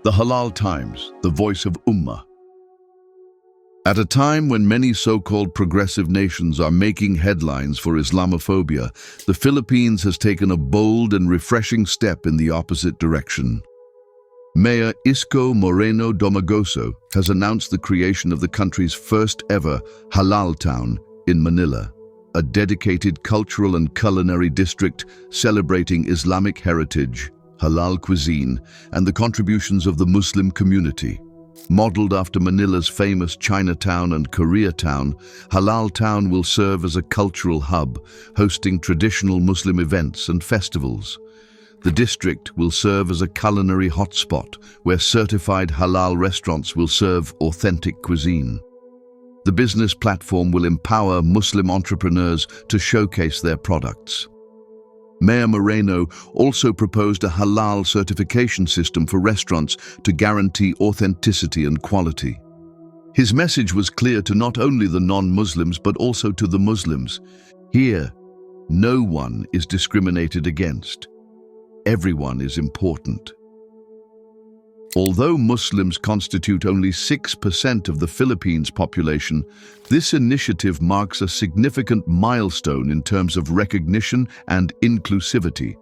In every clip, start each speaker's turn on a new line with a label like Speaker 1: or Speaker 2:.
Speaker 1: The Halal Times, the voice of Ummah. At a time when many so-called progressive nations are making headlines for Islamophobia, the Philippines has taken a bold and refreshing step in the opposite direction. Mayor Isko Moreno Domagoso has announced the creation of the country's first ever Halal Town in Manila, a dedicated cultural and culinary district celebrating Islamic heritage, halal cuisine, and the contributions of the Muslim community. Modeled after Manila's famous Chinatown and Koreatown, Halal Town will serve as a cultural hub, hosting traditional Muslim events and festivals. The district will serve as a culinary hotspot, where certified halal restaurants will serve authentic cuisine. The business platform will empower Muslim entrepreneurs to showcase their products. Mayor Moreno also proposed a halal certification system for restaurants to guarantee authenticity and quality. His message was clear to not only the non-Muslims but also to the Muslims. Here, no one is discriminated against. Everyone is important. Although Muslims constitute only 6% of the Philippines' population, this initiative marks a significant milestone in terms of recognition and inclusivity.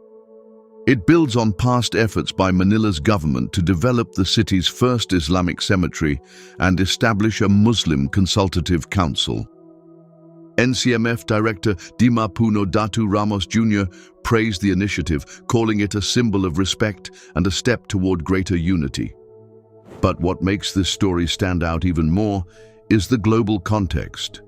Speaker 1: It builds on past efforts by Manila's government to develop the city's first Islamic cemetery and establish a Muslim consultative council. NCMF Director Dimapuno Datu Ramos Jr. praised the initiative, calling it a symbol of respect and a step toward greater unity. But what makes this story stand out even more is the global context.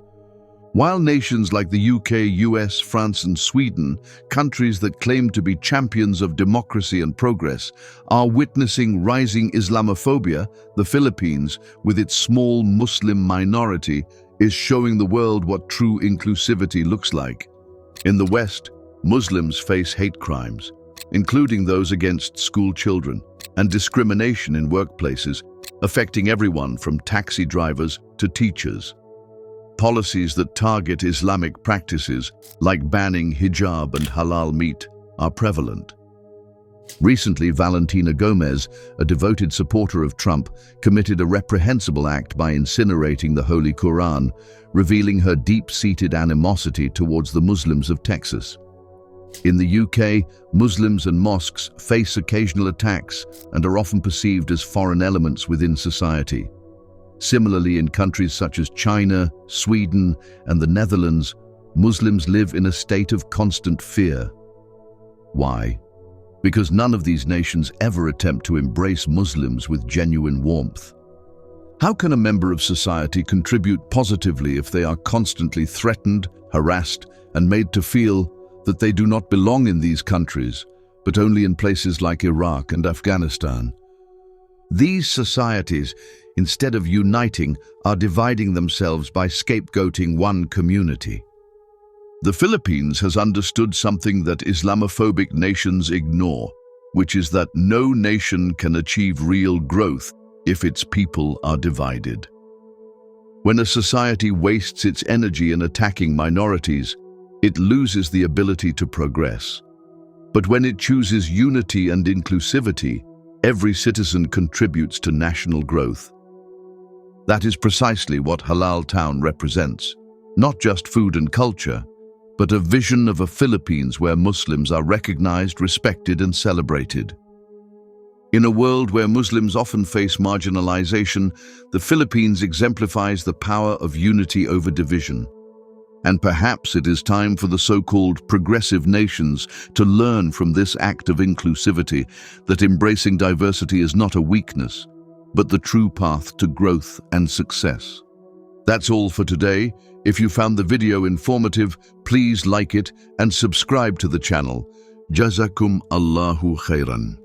Speaker 1: While nations like the UK, US, France, and Sweden, countries that claim to be champions of democracy and progress, are witnessing rising Islamophobia, the Philippines, with its small Muslim minority, is showing the world what true inclusivity looks like. In the West, Muslims face hate crimes, including those against school children, and discrimination in workplaces, affecting everyone from taxi drivers to teachers. Policies that target Islamic practices, like banning hijab and halal meat, are prevalent. Recently, Valentina Gomez, a devoted supporter of Trump, committed a reprehensible act by incinerating the Holy Qur'an, revealing her deep-seated animosity towards the Muslims of Texas. In the UK, Muslims and mosques face occasional attacks and are often perceived as foreign elements within society. Similarly, in countries such as China, Sweden, and the Netherlands, Muslims live in a state of constant fear. Why? Because none of these nations ever attempt to embrace Muslims with genuine warmth. How can a member of society contribute positively if they are constantly threatened, harassed, and made to feel that they do not belong in these countries, but only in places like Iraq and Afghanistan? These societies, instead of uniting, are dividing themselves by scapegoating one community. The Philippines has understood something that Islamophobic nations ignore, which is that no nation can achieve real growth if its people are divided. When a society wastes its energy in attacking minorities, it loses the ability to progress. But when it chooses unity and inclusivity, every citizen contributes to national growth. That is precisely what Halal Town represents, not just food and culture, but a vision of a Philippines where Muslims are recognized, respected, and celebrated. In a world where Muslims often face marginalization, the Philippines exemplifies the power of unity over division. And perhaps it is time for the so-called progressive nations to learn from this act of inclusivity that embracing diversity is not a weakness, but the true path to growth and success. That's all for today. If you found the video informative, please like it and subscribe to the channel. Jazakum Allahu khairan.